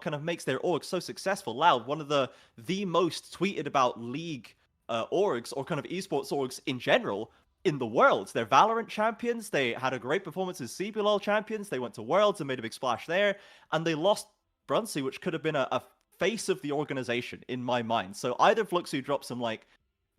kind of makes their org so successful. Loud, one of the most tweeted about League orgs, or kind of esports orgs in general, in the world. They're Valorant champions. They had a great performance as CBLOL champions. They went to Worlds and made a big splash there. And they lost Brunsey, which could have been a face of the organization in my mind. So either Fluxo dropped some like,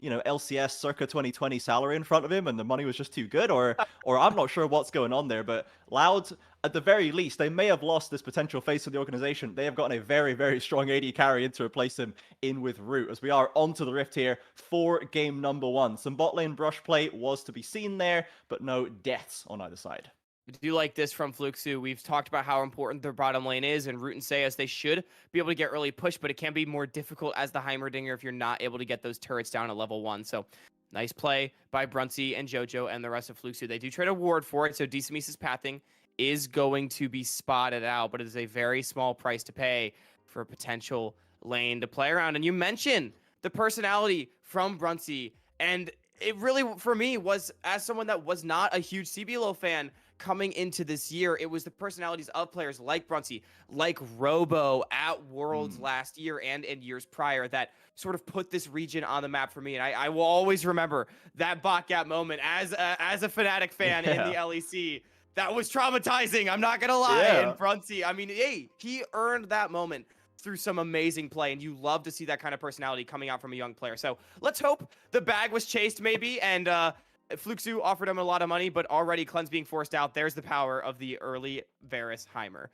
LCS circa 2020 salary in front of him and the money was just too good, or I'm not sure what's going on there. But Loud, at the very least, they may have lost this potential face of the organization. They have gotten a very, very strong AD carry in to replace him in with Root, as we are onto the Rift here for game number 1. Some bot lane brush play was to be seen there, but no deaths on either side. I do like this from Fluxo. We've talked about how important their bottom lane is, and Root and Sayas, they should be able to get early push, but it can be more difficult as the Heimerdinger if you're not able to get those turrets down at level 1. So nice play by Brunsey and Jojo and the rest of Fluxo. They do trade a ward for it, so DCMese's pathing is going to be spotted out, but it is a very small price to pay for a potential lane to play around. And you mentioned the personality from Brunsey, and it really, for me, was, as someone that was not a huge CBLOL fan coming into this year, it was the personalities of players like Brunsey, like Robo at Worlds last year and in years prior that sort of put this region on the map for me. And I will always remember that bot gap moment as a Fnatic fan in the LEC. That was traumatizing, I'm not gonna lie. And Brunsey, I mean, hey, he earned that moment through some amazing play, and you love to see that kind of personality coming out from a young player. So let's hope the bag was chased maybe, and Fluxo offered him a lot of money, but already Cleanse being forced out. There's the power of the early Varus Heimer.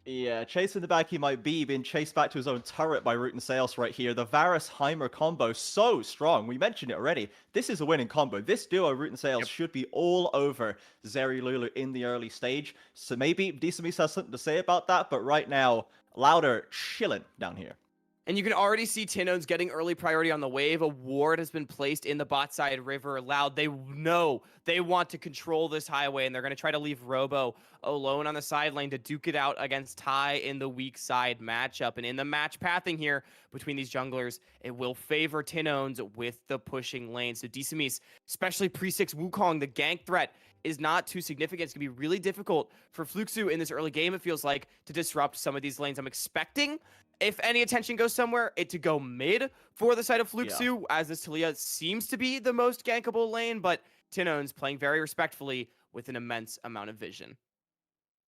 Yeah, chasing the back he might be, being chased back to his own turret by Root and Sales right here. The Varus Heimer combo, so strong. We mentioned it already. This is a winning combo. This duo, Root and Sales, should be all over Zeri Lulu in the early stage. So maybe DCMeese has something to say about that, but right now, Louder chilling down here. And you can already see Tinones getting early priority on the wave. A ward has been placed in the bot side river. Loud, they know they want to control this highway, and they're going to try to leave Robo alone on the side lane to duke it out against Ty in the weak side matchup. And in the match pathing here between these junglers, it will favor Tinones with the pushing lane. So DCMeese, especially pre-6 Wukong, the gank threat is not too significant. It's going to be really difficult for Fluxo in this early game, it feels like, to disrupt some of these lanes. I'm expecting, if any attention goes somewhere, it to go mid for the side of Fluxo, as this Taliyah seems to be the most gankable lane, but Tinones playing very respectfully with an immense amount of vision.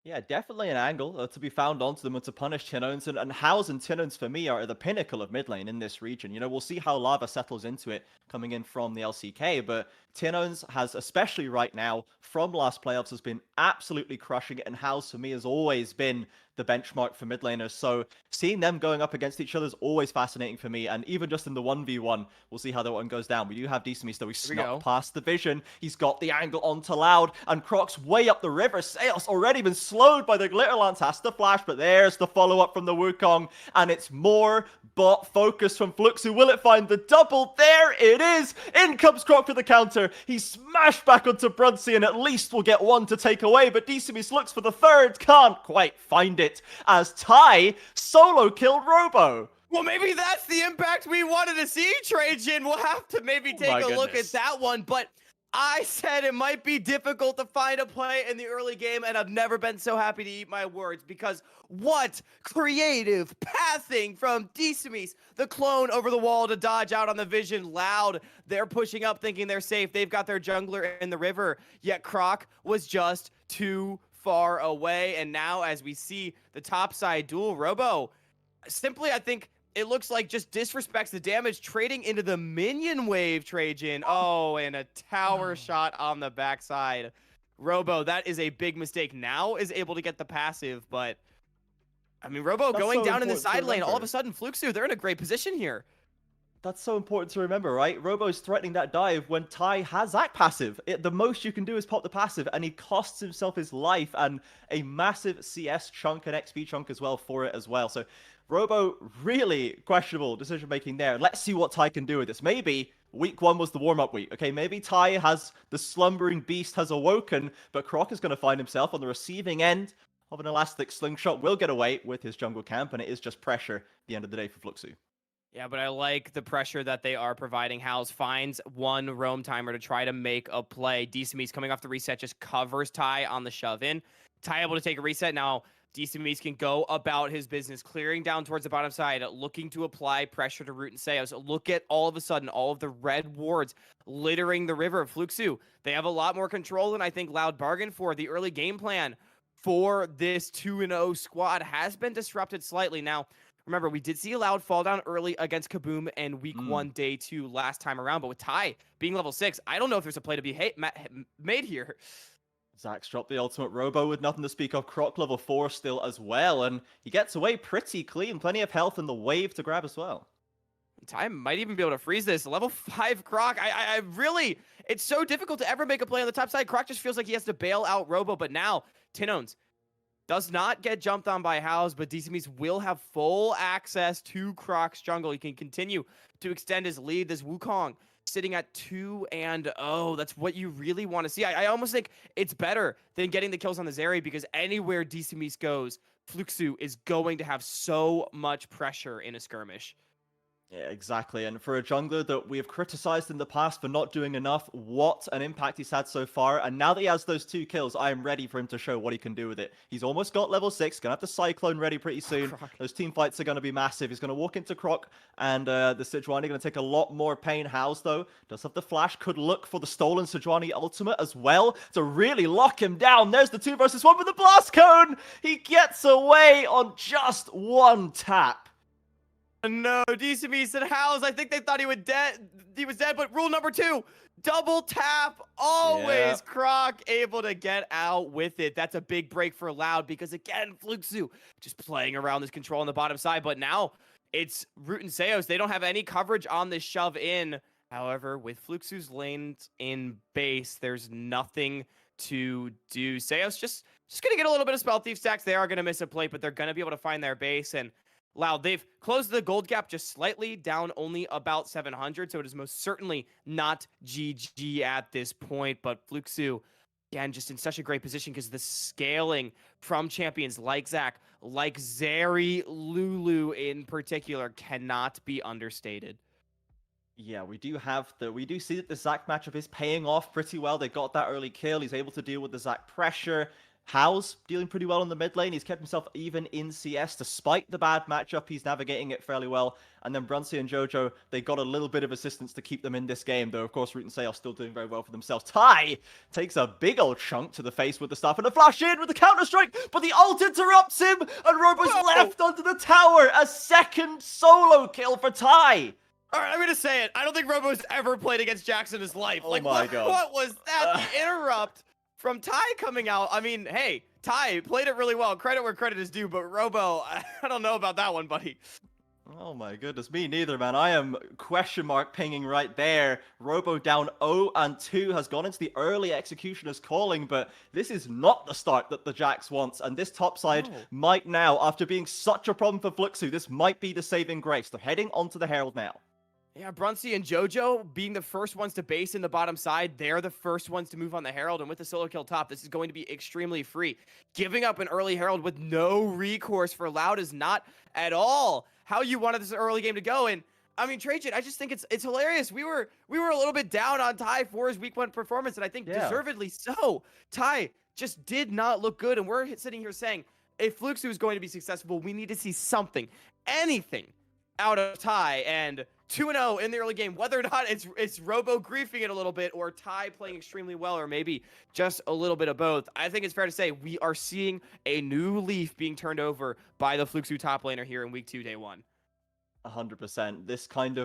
Yeah, definitely an angle to be found onto them and to punish Tinones. And House and Tinones, for me, are at the pinnacle of mid lane in this region. We'll see how Lava settles into it coming in from the LCK, but Tinones has, especially right now, from last playoffs, has been absolutely crushing it, and House, for me, has always been the benchmark for mid laners. So seeing them going up against each other is always fascinating for me, and even just in the 1v1, we'll see how that one goes down. We do have DCMeese, though. He snuck past the vision. He's got the angle onto Loud, and Croc's way up the river. Sales already been slowed by the Glitter Lance, has to flash, but there's the follow-up from the Wukong, and it's more bot focus from Fluxo. Will it find the double? There it is! In comes Croc for the counter. He's smashed back onto Brunsey, and at least we'll get one to take away, but DCMeese looks for the third, can't quite find it, as Ty solo killed Robo. Well, maybe that's the impact we wanted to see, Trajan. We'll have to maybe take a look at that one, but I said it might be difficult to find a play in the early game, and I've never been so happy to eat my words, because what creative pathing from DCMeese, the clone over the wall to dodge out on the vision. Loud, they're pushing up thinking they're safe. They've got their jungler in the river, yet Croc was just too far away. And now as we see the top side duel, Robo simply, I think it looks like, just disrespects the damage, trading into the minion wave, Trajan. Oh, and a tower shot on the backside. Robo, that is a big mistake. Now is able to get the passive, but I mean, Robo going down in the side lane, all of a sudden Fluxo, they're in a great position here. That's so important to remember, right? Robo's threatening that dive when Ty has that passive. The most you can do is pop the passive, and he costs himself his life and a massive CS chunk and XP chunk as well for it as well. So Robo, really questionable decision-making there. Let's see what Ty can do with this. Maybe week 1 was the warm-up week. Okay, maybe Ty has, the slumbering beast has awoken, but Croc is going to find himself on the receiving end of an elastic slingshot. Will get away with his jungle camp, and it is just pressure at the end of the day for Fluxo. Yeah, but I like the pressure that they are providing. House finds one roam timer to try to make a play. DCMeese coming off the reset just covers Ty on the shove in. Ty able to take a reset. Now, DC can go about his business, clearing down towards the bottom side, looking to apply pressure to Root and Seos. Look at all of a sudden all of the red wards littering the river of Fluxo. They have a lot more control than I think Loud bargained for. The early game plan for this 2-0 squad has been disrupted slightly. Now, remember, we did see Loud fall down early against Kaboom and week 1, day 2 last time around, but with Ty being level 6, I don't know if there's a play to be made here. Zach's dropped the ultimate Robo with nothing to speak of. Croc level 4 still as well, and he gets away pretty clean. Plenty of health and the wave to grab as well. Ty might even be able to freeze this. Level 5 Croc, I really, it's so difficult to ever make a play on the top side. Croc just feels like he has to bail out Robo, but now Tinones does not get jumped on by House, but DC will have full access to Croc's jungle. He can continue to extend his lead. This Wukong sitting at 2-0. That's what you really want to see. I almost think it's better than getting the kills on the Zeri, because anywhere DC goes, Fluxo is going to have so much pressure in a skirmish. Yeah, exactly. And for a jungler that we have criticized in the past for not doing enough, what an impact he's had so far. And now that he has those 2 kills, I am ready for him to show what he can do with it. He's almost got level 6, gonna have the Cyclone ready pretty soon. Those team fights are gonna be massive. He's gonna walk into Croc, and the Sejuani gonna take a lot more pain. House, though, does have the flash, could look for the stolen Sejuani ultimate as well to really lock him down. There's the 2 versus 1 with the blast cone. He gets away on just 1 tap. No, DC said House. I think they thought he was dead, but rule number 2, double tap. Always Croc able to get out with it. That's a big break for Loud, because again, Fluxo just playing around this control on the bottom side, but now it's Root and Seos. They don't have any coverage on this shove in. However, with Fluxo's lanes in base, there's nothing to do. Seos just gonna get a little bit of spell thief stacks. They are gonna miss a plate, but they're gonna be able to find their base. And Loud, they've closed the gold gap just slightly, down only about 700, so it is most certainly not GG at this point. But Fluxo, again, just in such a great position, because the scaling from champions like Zach, like Zeri, Lulu in particular, cannot be understated. Yeah, we do see that the Zac matchup is paying off pretty well. They got that early kill. He's able to deal with the Zac pressure. House dealing pretty well in the mid lane. He's kept himself even in CS despite the bad matchup. He's navigating it fairly well. And then Brunsey and Jojo, they got a little bit of assistance to keep them in this game, though of course Root and Say are still doing very well for themselves. Ty takes a big old chunk to the face with the stuff and a flash in with the counter-strike, but the ult interrupts him and Robo's left onto the tower. A second solo kill for Ty. All right, I'm going to say it. I don't think Robo's ever played against Jax in his life. Oh my God. What was that? The interrupt from Ty coming out. I mean, hey, Ty played it really well. Credit where credit is due, but Robo, I don't know about that one, buddy. Oh my goodness, me neither, man. I am question mark pinging right there. Robo down 0-2 has gone into the early executioner's calling, but this is not the start that the Jax wants, and this top side might now, after being such a problem for Fluxo, this might be the saving grace. They're heading onto the Herald now. Yeah, Brunsey and Jojo being the first ones to base in the bottom side, they're the first ones to move on the Herald, and with the solo kill top, this is going to be extremely free. Giving up an early Herald with no recourse for Loud is not at all how you wanted this early game to go. And I mean, Trajan, I just think it's hilarious. We were a little bit down on Ty for his week 1 performance, and I think deservedly so. Ty just did not look good, and we're sitting here saying, if Fluxo is going to be successful, we need to see something, anything out of Ty. And 2-0 in the early game, whether or not it's Robo griefing it a little bit or Ty playing extremely well, or maybe just a little bit of both, I think it's fair to say we are seeing a new leaf being turned over by the Fluxo top laner here in week 2, day 1. 100%. This kind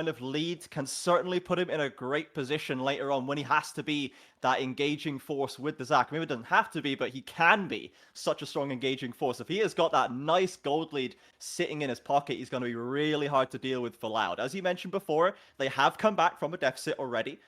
of lead can certainly put him in a great position later on when he has to be that engaging force with the Zac. Maybe it doesn't have to be, but he can be such a strong engaging force. If he has got that nice gold lead sitting in his pocket, he's going to be really hard to deal with for Loud. As you mentioned before, they have come back from a deficit already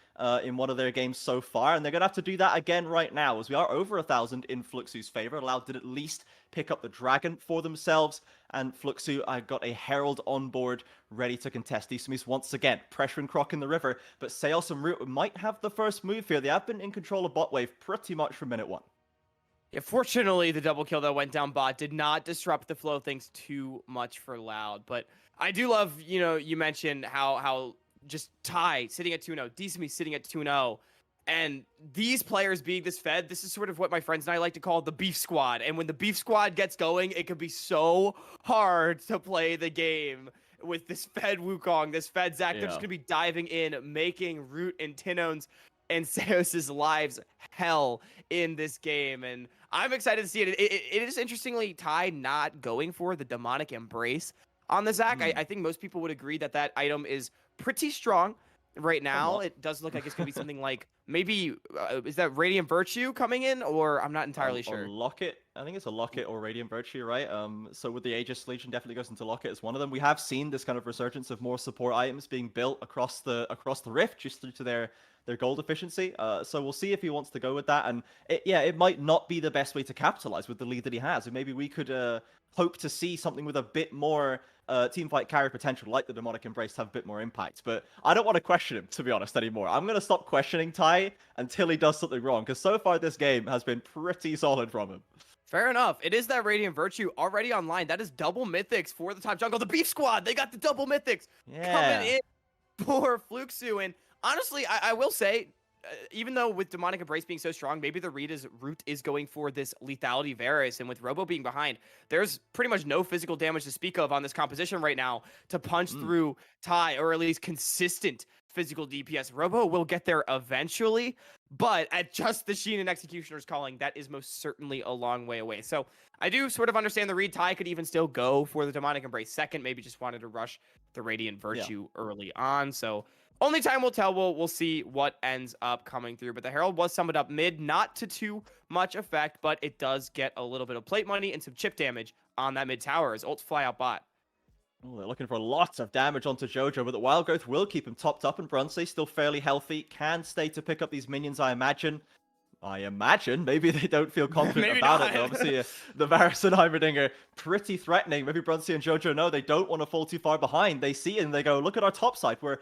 in one of their games so far, and they're going to have to do that again right now, as we are over 1,000 in Fluxo's favor. Loud did at least pick up the dragon for themselves, and Fluxo got a Herald on board ready to contest. Esports once again pressuring Croc in the river, but Seos and Root might have the first move here. They have been in control of bot wave pretty much from minute 1. Yeah, fortunately, the double kill that went down bot did not disrupt the flow of things too much for Loud. But I do love, you mentioned how just Ty sitting at 2-0, Decimi sitting at 2-0. And these players being this fed, this is sort of what my friends and I like to call the beef squad. And when the beef squad gets going, it can be so hard to play the game with this fed Wukong, this fed Zac. They're just Yeah. going to be diving in, making Root and Tinone's and Seos's lives hell in this game. And I'm excited to see it. It is interestingly Ty not going for the demonic embrace on the Zac. I think most people would agree that that item is pretty strong. Right now, Somewhat. it does look like it's going to be something like maybe, is that Radiant Virtue coming in? Or I'm not entirely Or sure. Locket. I think it's a Locket or Radiant Virtue, right? So with the Aegis Legion definitely goes into Locket as one of them. We have seen this kind of resurgence of more support items being built across the Rift just due to their gold efficiency. So we'll see if he wants to go with that. And it might not be the best way to capitalize with the lead that he has. And maybe we could hope to see something with a bit more team fight carry potential, like the Demonic Embrace, to have a bit more impact. But I don't want to question him, to be honest, anymore. I'm going to stop questioning Ty until he does something wrong, because so far this game has been pretty solid from him. Fair enough. It is that Radiant Virtue already online. That is double mythics for the top jungle. The Beef Squad, they got the double mythics coming in for Fluxo. And honestly, I will say, even though with Demonic Embrace being so strong, maybe the root is going for this lethality Varus, and with Robo being behind, there's pretty much no physical damage to speak of on this composition right now to punch through Ty, or at least consistent physical DPS. Robo will get there eventually, but at just the Sheen and Executioner's calling, that is most certainly a long way away. So I do sort of understand the read. Ty could even still go for the Demonic Embrace second, maybe just wanted to rush the Radiant Virtue early on. So only time will tell. We'll see what ends up coming through. But the Herald was summoned up mid, not to too much effect, but it does get a little bit of plate money and some chip damage on that mid tower as ults fly out bot. Oh, they're looking for lots of damage onto Jojo, but the Wild Growth will keep him topped up, and Brunsey still fairly healthy, can stay to pick up these minions, I imagine. Maybe they don't feel confident about it, though. Obviously, the Varus and Heimerdinger pretty threatening. Maybe Brunsey and Jojo know they don't want to fall too far behind. They see it and they go, look at our top side. We're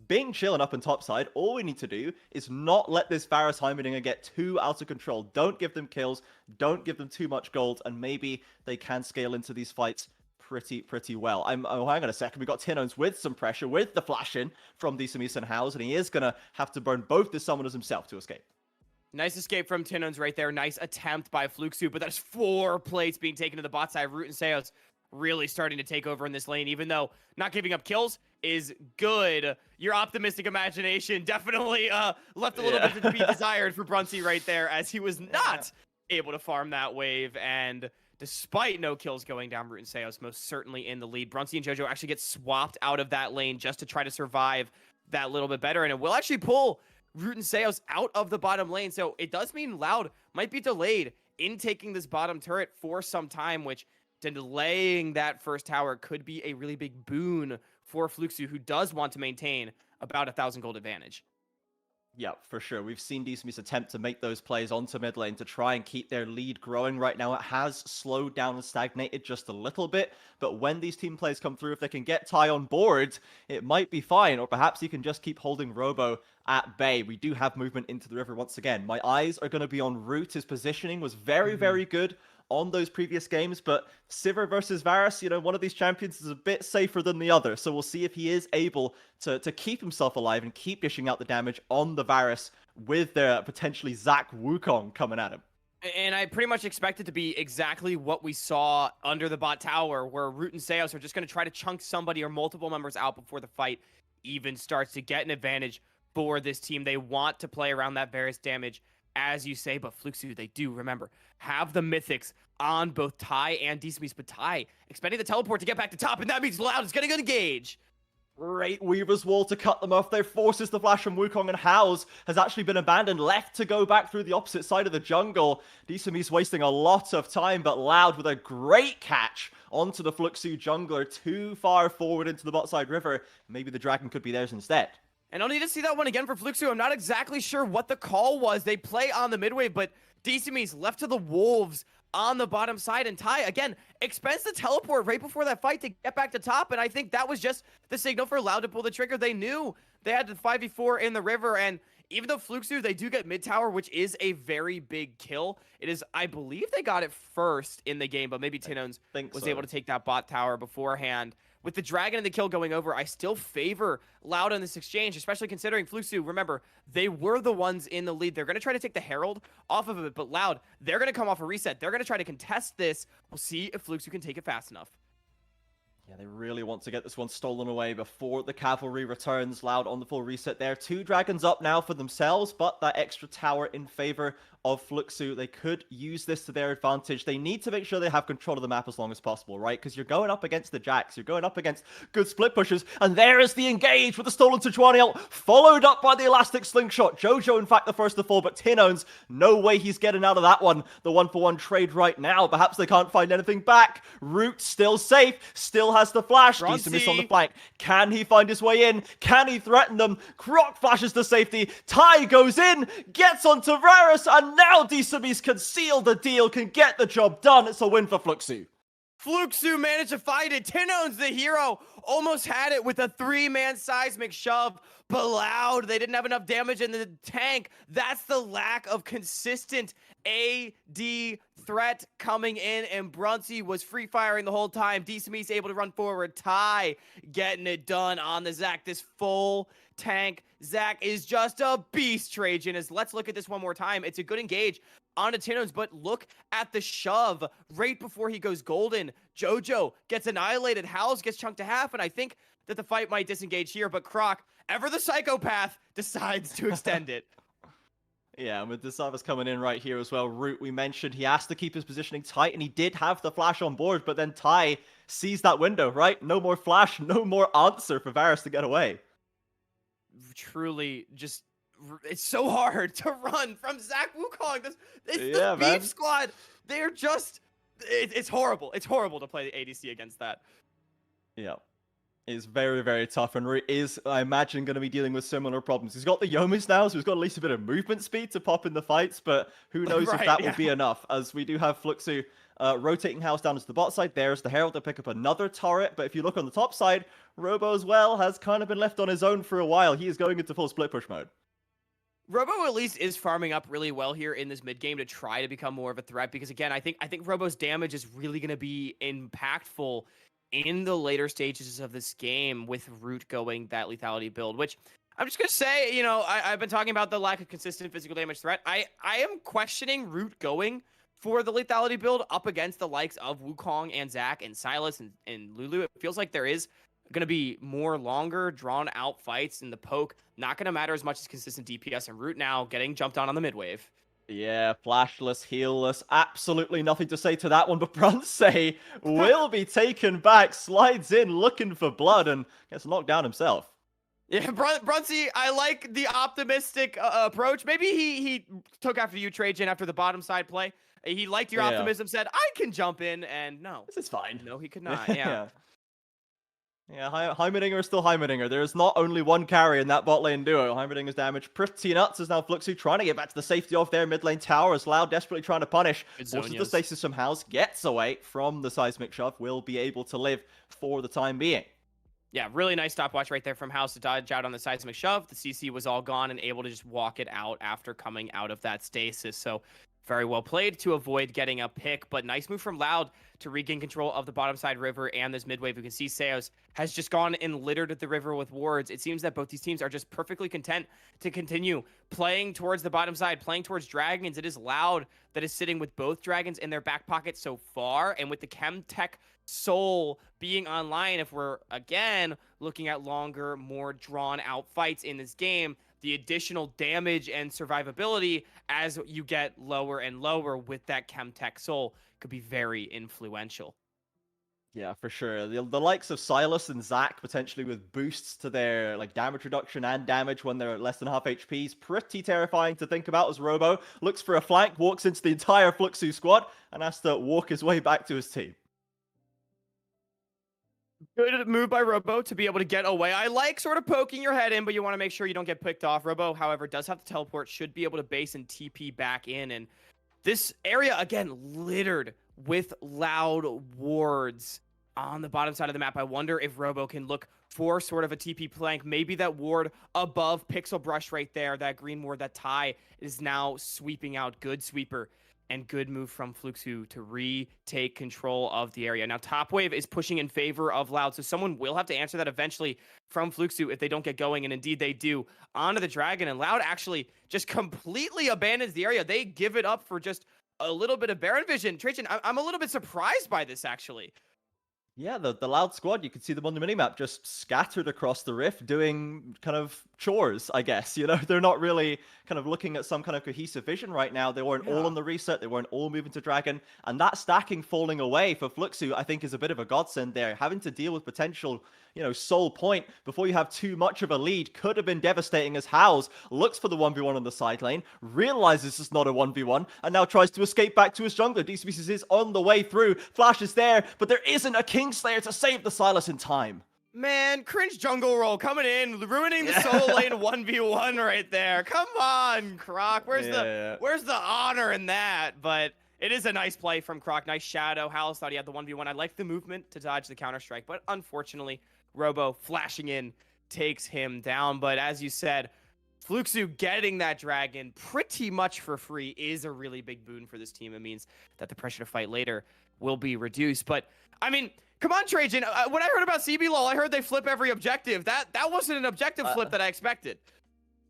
being chilling up in top side. All we need to do is not let this Varus Heimerdinger get too out of control. Don't give them kills. Don't give them too much gold. And maybe they can scale into these fights pretty well. Oh, hang on a second. We got Tinones with some pressure, with the flash in from Desamis and House, and he is going to have to burn both the summoners himself to escape. Nice escape from Tinones right there. Nice attempt by Fluxo, but that's 4 plates being taken to the bot side. Root and Seos really starting to take over in this lane, even though not giving up kills is good. Your optimistic imagination definitely left a little bit to be desired for Brunsey right there, as he was not able to farm that wave. And despite no kills going down, Root and Seos most certainly in the lead. Brunsey and Jojo actually get swapped out of that lane just to try to survive that little bit better, and it will actually pull Root and Seos out of the bottom lane. So it does mean Loud might be delayed in taking this bottom turret for some time, which delaying that first tower could be a really big boon for Fluxo, who does want to maintain about 1,000 gold advantage. Yeah, for sure. We've seen Desamis attempt to make those plays onto mid lane to try and keep their lead growing. Right now, it has slowed down and stagnated just a little bit. But when these team plays come through, if they can get Ty on board, it might be fine. Or perhaps he can just keep holding Robo at bay. We do have movement into the river once again. My eyes are going to be on Root. His positioning was very good on those previous games, but Sivir versus Varus, one of these champions is a bit safer than the other, so we'll see if he is able to keep himself alive and keep dishing out the damage on the Varus with their potentially Zac Wukong coming at him. And I pretty much expect it to be exactly what we saw under the bot tower, where Root and Seos are just going to try to chunk somebody or multiple members out before the fight even starts to get an advantage for this team. They want to play around that Varus damage, as you say, but Fluxo, they do, remember, have the mythics on both Ty and Desamis, but Ty expending the teleport to get back to top, and that means Loud is going to engage. Great Weaver's Wall to cut them off. They forces the flash from Wukong, and House has actually been abandoned, left to go back through the opposite side of the jungle. Desamis wasting a lot of time, but Loud with a great catch onto the Fluxo jungler, too far forward into the bot side river. Maybe the dragon could be theirs instead. And I'll need to see that one again for Fluxo. I'm not exactly sure what the call was. They play on the midway, but Desamis left to the wolves on the bottom side, and Ty, again, expends the teleport right before that fight to get back to top, and I think that was just the signal for Loud to pull the trigger. They knew they had the 5v4 in the river, and even though Fluxo, they do get mid tower, which is a very big kill. It is, I believe they got it first in the game, but maybe Tinones was able to take that bot tower beforehand. with the dragon and the kill going over, I still favor Loud in this exchange, especially considering Fluxo, remember, they were the ones in the lead. They're going to try to take the Herald off of it, but Loud, they're going to come off a reset. They're going to try to contest this. We'll see if Fluxo can take it fast enough. Yeah, they really want to get this one stolen away before the cavalry returns. Loud on the full reset there. 2 dragons up now for themselves, but that extra tower in favor of Fluxo. They could use this to their advantage. They need to make sure they have control of the map as long as possible, right? Because you're going up against the Jacks. You're going up against good split pushers. And there is the engage with the stolen Sejuani ult, followed up by the elastic slingshot. Jojo, in fact, the first to fall, but Tinones, no way he's getting out of that one. The 1-for-1 trade right now. Perhaps they can't find anything back. Root still safe, still has the flash. Decimus on the flank. Can he find his way in? Can he threaten them? Croc flashes to safety. Ty goes in, gets onto Varus, and now Decimus can seal the deal, can get the job done. It's a win for Fluxo. Fluxo managed to find it. Tinone's the hero. Almost had it with a 3-man seismic shove. But Loud, they didn't have enough damage in the tank. That's the lack of consistent AD threat coming in. And Brunsey was free firing the whole time. Decimus able to run forward. Ty getting it done on the Zac. This full tank Zac is just a beast, Trajan. Let's look at this one more time. It's a good engage onto Tinones, but look at the shove right before he goes golden. Jojo gets annihilated. Howls gets chunked to half, and I think that the fight might disengage here, but Croc, ever the psychopath, decides to extend it. Yeah, and with Decimus coming in right here as well, Root, we mentioned he has to keep his positioning tight, and he did have the flash on board, but then Ty sees that window, right? No more flash, no more answer for Varus to get away. Truly, just, it's so hard to run from Zac Wukong. It's yeah, the man. Beef Squad. They're just, it's horrible. It's horrible to play the ADC against that. Yeah. Is very, very tough, and is, I imagine, going to be dealing with similar problems. He's got the Yomis now, so he's got at least a bit of movement speed to pop in the fights, but who knows if that will be enough, as we do have Fluxo rotating House down to the bot side. There's the Herald to pick up another turret, but if you look on the top side, Robo as well has kind of been left on his own for a while. He is going into full split push mode. Robo at least is farming up really well here in this mid game to try to become more of a threat, because again, I think Robo's damage is really going to be impactful in the later stages of this game with Root going that lethality build, which I'm just going to say, you know, I've been talking about the lack of consistent physical damage threat. I am questioning Root going for the lethality build up against the likes of Wukong and Zac and Silas and Lulu. It feels like there is going to be more longer, drawn out fights, and the poke not going to matter as much as consistent DPS, and Root now getting jumped on the mid wave. Yeah, flashless, healless, absolutely nothing to say to that one, but Brunsey will be taken back, slides in looking for blood, and gets knocked down himself. Yeah, Brunsey, I like the optimistic approach. Maybe he took after you, Trajan, after the bottom side play. He liked your optimism, said, I can jump in, and no. This is fine. No, he could not, yeah. Yeah, Heimerdinger is still Heimerdinger. There is not only one carry in that bot lane duo. Heimerdinger's damage pretty nuts as now Fluxo trying to get back to the safety of their mid lane tower as Loud desperately trying to punish. Forces the stasis from House, gets away from the seismic shove, will be able to live for the time being. Yeah, really nice stopwatch right there from House to dodge out on the seismic shove. The CC was all gone and able to just walk it out after coming out of that stasis. So very well played to avoid getting a pick, but nice move from Loud to regain control of the bottom side river and this mid wave. You can see Seos has just gone and littered the river with wards. It seems that both these teams are just perfectly content to continue playing towards the bottom side, playing towards dragons. It is Loud that is sitting with both dragons in their back pocket so far, and with the Chemtech Soul being online, if we're again looking at longer, more drawn out fights in this game, the additional damage and survivability as you get lower and lower with that Chemtech Soul could be very influential. Yeah, for sure. The likes of Silas and Zac potentially with boosts to their like damage reduction and damage when they're at less than half HP is pretty terrifying to think about as Robo looks for a flank, walks into the entire Fluxo squad, and has to walk his way back to his team. Good move by Robo to be able to get away. I like sort of poking your head in, but you want to make sure you don't get picked off. Robo, however, does have to teleport, should be able to base and TP back in. And this area, again, littered with Loud wards on the bottom side of the map. I wonder if Robo can look for sort of a TP plank. Maybe that ward above Pixel Brush right there, that green ward that Ty is now sweeping out. Good sweeper And good move from Fluxo to retake control of the area. Now, Top Wave is pushing in favor of Loud, so someone will have to answer that eventually from Fluxo if they don't get going, and indeed they do. Onto the Dragon, and Loud actually just completely abandons the area. They give it up for just a little bit of Baron Vision. Trajan, I'm a little bit surprised by this, actually. Yeah, the Loud squad, you can see them on the minimap just scattered across the rift doing kind of chores, I guess. You know, they're not really kind of looking at some kind of cohesive vision right now. They weren't all on the reset. They weren't all moving to Dragon. And that stacking falling away for Fluxo, I think, is a bit of a godsend there. Having to deal with potential, you know, soul point before you have too much of a lead could have been devastating, as House looks for the 1v1 on the side lane, realizes it's not a 1v1, and now tries to escape back to his jungler. DCBC is on the way through. Flash is there, but there isn't a Kingslayer to save the Sylas in time. Man, cringe jungle roll coming in, ruining the solo lane 1v1 right there. Come on, Croc. Where's the honor in that? But it is a nice play from Croc. Nice shadow. Hallis thought he had the 1v1. I like the movement to dodge the counter-strike, but unfortunately, Robo flashing in takes him down. But as you said, Fluxo getting that dragon pretty much for free is a really big boon for this team. It means that the pressure to fight later will be reduced. But, I mean, come on, Trajan. When I heard about CBLOL, I heard they flip every objective. That wasn't an objective flip that I expected.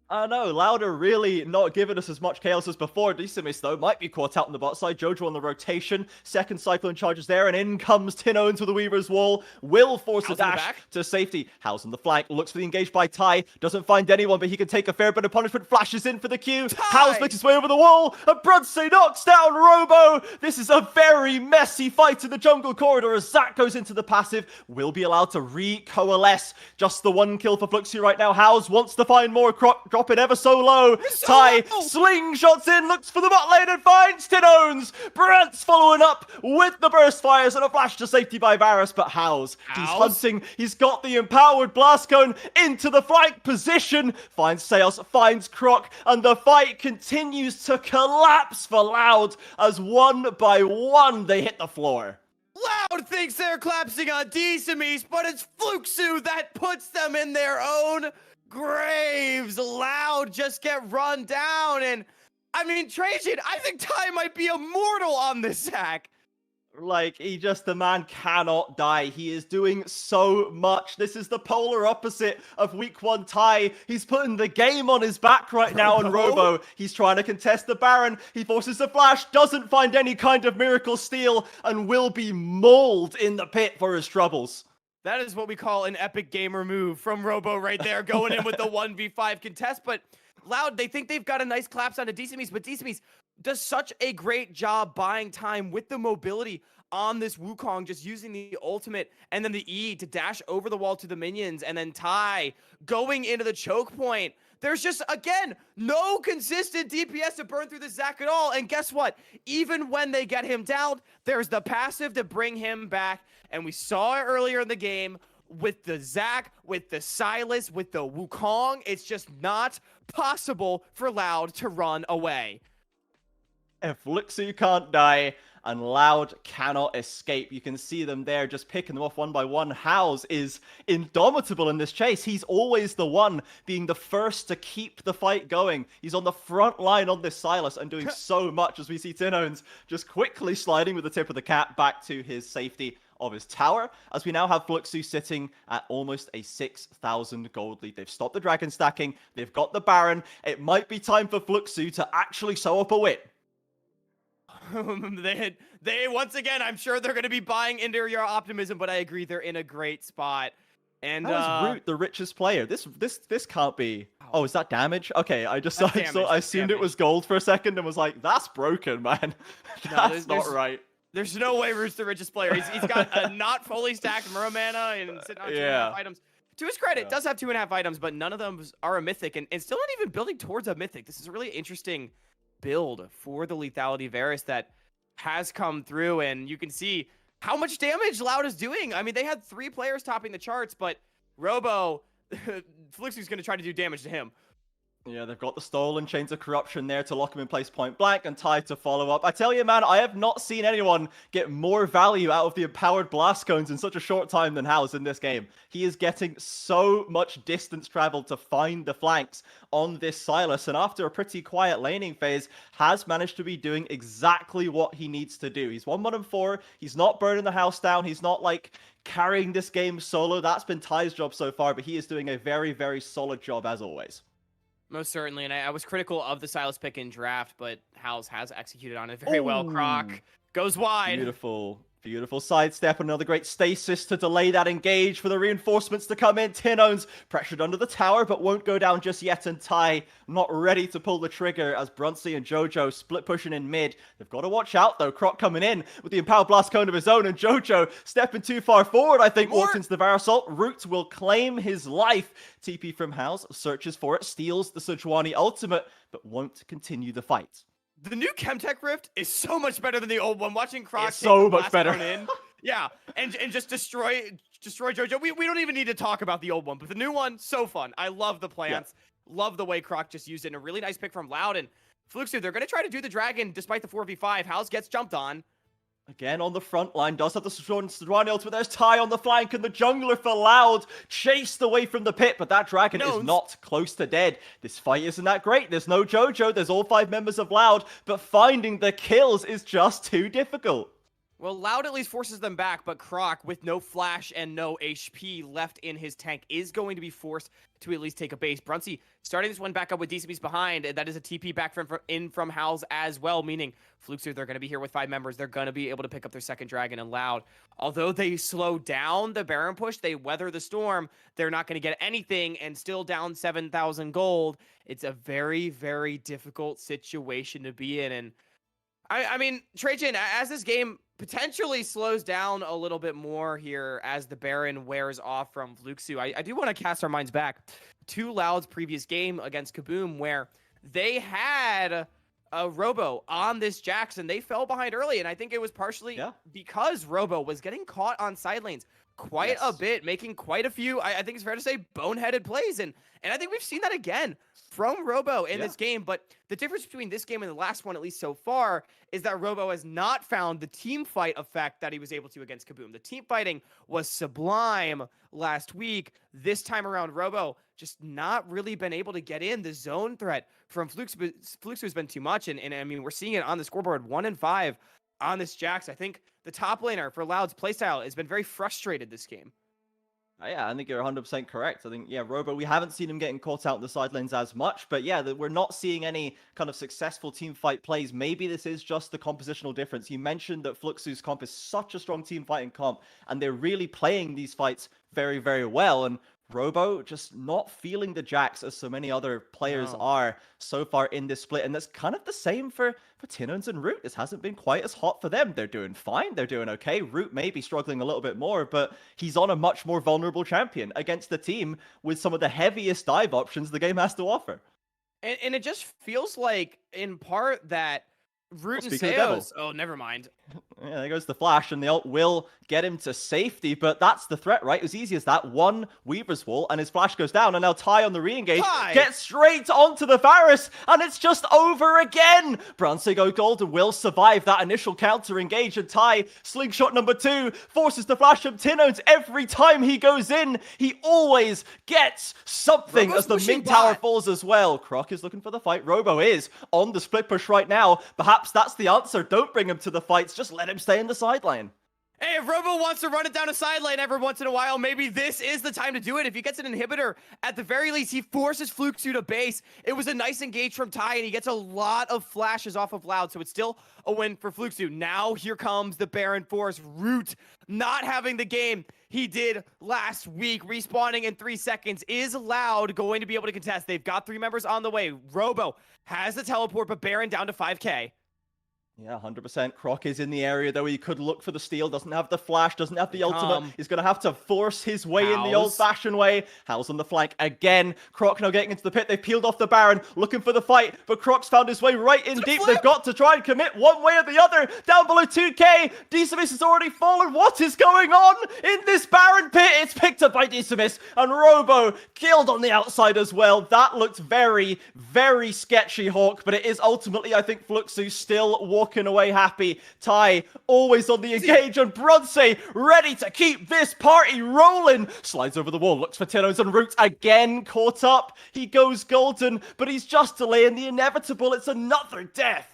I know, Louder really not giving us as much chaos as before. Decimus, though, might be caught out on the bot side. Jojo on the rotation. Second Cyclone charges there, and in comes Tino into the Weaver's Wall. Will force a dash to safety. House on the flank, looks for the engage by Ty. Doesn't find anyone, but he can take a fair bit of punishment. Flashes in for the Q. House makes his way over the wall, and Brunsey knocks down Robo. This is a very messy fight in the jungle corridor as Zac goes into the passive. Will be allowed to recoalesce. Just the one kill for Fluxo right now. House wants to find more. Drop it ever so low. Ty slingshots in, looks for the bot lane and finds Tinones. Brant's following up with the burst fires and a flash to safety by Varus, but House, he's hunting. He's got the empowered blast cone into the flank position. Finds Seos, finds Croc, and the fight continues to collapse for Loud as one by one they hit the floor. Loud thinks they're collapsing on Decimus, but it's Fluxo that puts them in their own graves. Loud just get run down, and I mean, Trajan, I think Ty might be immortal on this sack. Like, the man cannot die. He is doing so much. This is the polar opposite of week 1 Ty. He's putting the game on his back right now on Robo. He's trying to contest the Baron. He forces the flash, doesn't find any kind of miracle steal, and will be mauled in the pit for his troubles. That is what we call an epic gamer move from Robo right there, going in with the 1v5 contest. But Loud, they think they've got a nice collapse onto Decimus, but Decimus does such a great job buying time with the mobility on this Wukong, just using the ultimate and then the E to dash over the wall to the minions, and then Ty going into the choke point. There's just, again, no consistent DPS to burn through the Zac at all. And guess what? Even when they get him down, there's the passive to bring him back. And we saw it earlier in the game with the Zac, with the Sylas, with the Wukong. It's just not possible for Loud to run away. If Fluxo can't die and Loud cannot escape, you can see them there just picking them off one by one. House is indomitable in this chase. He's always the one being the first to keep the fight going. He's on the front line on this Sylas and doing so much, as we see Tinones just quickly sliding with the tip of the cap back to his safety of his tower, as we now have Fluxo sitting at almost a 6,000 gold lead. They've stopped the dragon stacking. They've got the Baron. It might be time for Fluxo to actually sew up a win. they once again, I'm sure they're going to be buying into your optimism, but I agree they're in a great spot. And how is Root the richest player? This can't be. Oh, is that damage? Okay, I assumed it was gold for a second and was like, that's broken, man. That's not right. There's no way Root's the richest player. He's got a not fully stacked Murrow mana and sitting on 2.5 items. To his credit, does have 2.5 items, but none of them are a mythic, and still not even building towards a mythic. This is a really interesting build for the lethality Varus that has come through, and you can see how much damage Loud is doing. I mean, they had 3 players topping the charts, but Robo, Fluxo's going to try to do damage to him. Yeah, they've got the stolen chains of corruption there to lock him in place point blank and Ty to follow up. I tell you, man, I have not seen anyone get more value out of the empowered blast cones in such a short time than House in this game. He is getting so much distance travel to find the flanks on this Silas, and after a pretty quiet laning phase, has managed to be doing exactly what he needs to do. He's 1-1-4. He's not burning the house down. He's not like carrying this game solo. That's been Ty's job so far, but he is doing a very, very solid job as always. Most certainly, and I was critical of the Silas pick in draft, but House has executed on it very well. Croc goes wide. Beautiful. Beautiful sidestep, another great stasis to delay that engage for the reinforcements to come in. Tinones pressured under the tower, but won't go down just yet, and Ty not ready to pull the trigger as Brunsey and Jojo split pushing in mid. They've got to watch out though. Croc coming in with the Empowered Blast Cone of his own, and Jojo stepping too far forward, I think, walks into the Var Assault. Root will claim his life. TP from House, searches for it, steals the Sejuani ultimate, but won't continue the fight. The new Chemtech Rift is so much better than the old one. Watching Croc so much better. Yeah, and just destroy Jojo. We don't even need to talk about the old one, but the new one, so fun. I love the plants. Yeah. Love the way Croc just used it. And a really nice pick from Loud and Fluxo. They're going to try to do the dragon despite the 4v5. House gets jumped on. Again on the front line, does have the Sejuani ultimate. There's Ty on the flank, and the jungler for Loud chased away from the pit, but that dragon is not close to dead. This fight isn't that great. There's no Jojo, there's all 5 members of Loud, but finding the kills is just too difficult. Well, Loud at least forces them back, but Croc, with no flash and no HP left in his tank, is going to be forced to at least take a base. Brunsey starting this one back up with DCBs behind, and that is a TP back from Howls as well, meaning Fluxo, they're going to be here with 5 members. They're going to be able to pick up their second dragon, and Loud, although they slow down the Baron push, they weather the storm, they're not going to get anything, and still down 7,000 gold. It's a very, very difficult situation to be in, and I mean, Trajan, as this game potentially slows down a little bit more here as the Baron wears off from Fluxo, I do want to cast our minds back to Loud's previous game against Kaboom, where they had a Robo on this Jax, and they fell behind early, and I think it was partially because Robo was getting caught on side lanes quite a bit, making quite a few, I think it's fair to say, boneheaded plays, and I think we've seen that again from Robo in this game. But the difference between this game and the last one, at least so far, is that Robo has not found the team fight effect that he was able to against Kaboom. The team fighting was sublime last week. This time around, Robo just not really been able to get in. The zone threat from Fluxo has been too much, and I mean, we're seeing it on the scoreboard, 1-5 on this Jax. I think the top laner for Loud's playstyle has been very frustrated this game. Yeah, I think you're 100% correct. I think, Robo, we haven't seen him getting caught out in the side lanes as much, but we're not seeing any kind of successful team fight plays. Maybe this is just the compositional difference. You mentioned that Fluxo's comp is such a strong team fighting comp, and they're really playing these fights very, very well, and Robo just not feeling the Jax as so many other players are so far in this split. And that's kind of the same for Tinones and Root. This hasn't been quite as hot for them. They're doing fine. They're doing okay. Root may be struggling a little bit more, but he's on a much more vulnerable champion against the team with some of the heaviest dive options the game has to offer. And it just feels like, in part, that Root and Seos... Oh, never mind. Yeah, there goes the flash, and the ult will get him to safety, but that's the threat, right? It was easy as that. One Weaver's Wall, and his flash goes down, and now Ty on the re-engage gets straight onto the Varus, and it's just over again! Brancigo Golden will survive that initial counter-engage, and Ty, slingshot number 2, forces the flash from Tinones. Every time he goes in, he always gets something as the mid tower falls as well. Croc is looking for the fight. Robo is on the split push right now. Perhaps that's the answer. Don't bring him to the fights, just let him stay in the sideline. Hey, if Robo wants to run it down a side lane every once in a while, maybe this is the time to do it. If he gets an inhibitor, at the very least, he forces Fluxo to base. It was a nice engage from Ty, and he gets a lot of flashes off of Loud, so it's still a win for Fluxo. Now here comes the Baron Force. Root not having the game he did last week, respawning in 3 seconds. Is Loud going to be able to contest? They've got 3 members on the way. Robo has the teleport, but Baron down to 5k. Yeah, 100%. Croc is in the area, though. He could look for the steal. Doesn't have the flash. Doesn't have the ultimate. He's going to have to force his way in the old-fashioned way. Howl's on the flank again. Croc now getting into the pit. They've peeled off the Baron, looking for the fight. But Croc's found his way right in deep. They've got to try and commit one way or the other. Down below 2k. DCBS has already fallen. What is going on in this Baron pit? It's picked spotted by Decimus, and Robo killed on the outside as well. That looked very, very sketchy, Hawk, but it is ultimately, I think, Fluxo still walking away happy. Ty, always on the engage, and Bronze ready to keep this party rolling. Slides over the wall, looks for Tino's and Root again caught up. He goes golden, but he's just delaying the inevitable. It's another death.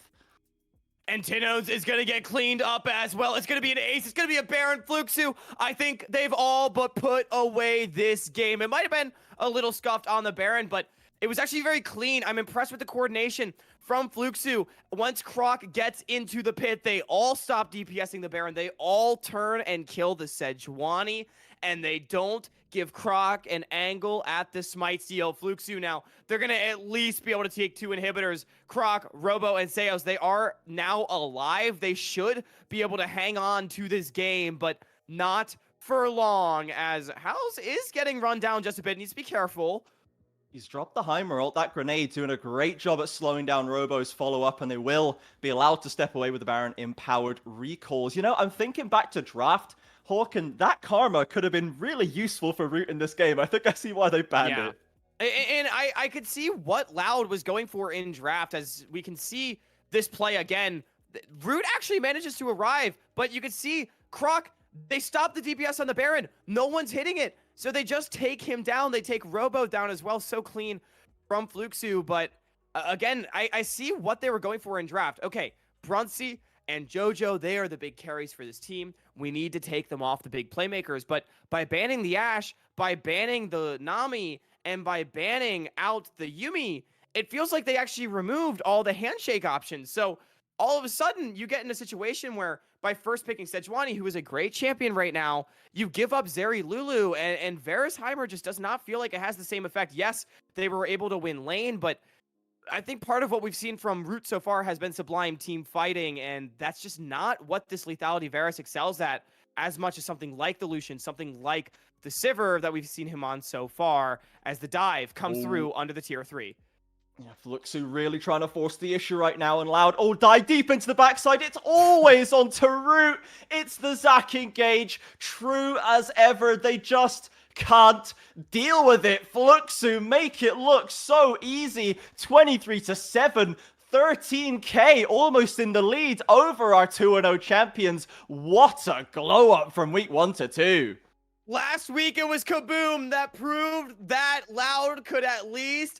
And Tino's is going to get cleaned up as well. It's going to be an ace. It's going to be a Baron. Fluxo, I think they've all but put away this game. It might have been a little scuffed on the Baron, but it was actually very clean. I'm impressed with the coordination from Fluxo. Once Croc gets into the pit, they all stop DPSing the Baron. They all turn and kill the Sejuani, and they don't give Croc an angle at the smite steal. Fluxo now, they're going to at least be able to take 2 inhibitors. Croc, Robo, and Seos, they are now alive. They should be able to hang on to this game, but not for long, as House is getting run down just a bit. Needs to be careful. He's dropped the Heimer ult, that grenade, doing a great job at slowing down Robo's follow-up, and they will be allowed to step away with the Baron empowered recalls. You know, I'm thinking back to draft, Hawk, and that Karma could have been really useful for Root in this game. I think I see why they banned it. And I could see what Loud was going for in draft, as we can see this play again. Root actually manages to arrive, but you can see Croc, they stop the DPS on the Baron. No one's hitting it. So they just take him down. They take Robo down as well. So clean from Fluxo. But again, I see what they were going for in draft. Okay, Brunsey and Jojo, they are the big carries for this team. We need to take them off the big playmakers. But by banning the Ashe, by banning the Nami, and by banning out the Yuumi, it feels like they actually removed all the handshake options. So all of a sudden, you get in a situation where by first picking Sejuani, who is a great champion right now, you give up Zeri Lulu, and Varus Heimer just does not feel like it has the same effect. Yes, they were able to win lane, but I think part of what we've seen from Root so far has been sublime team fighting, and that's just not what this lethality Varus excels at as much as something like the Lucian, something like the Sivir that we've seen him on so far, as the dive comes through under the tier 3. Yeah, Fluxo really trying to force the issue right now, and Loud dive deep into the backside. It's always on to Root. It's the Zac engage. True as ever. They just can't deal with it. Fluxo make it look so easy. 23-7. 13k, almost in the lead over our 2-0 champions. What a glow up from week 1 to 2. Last week it was Kaboom that proved that Loud could at least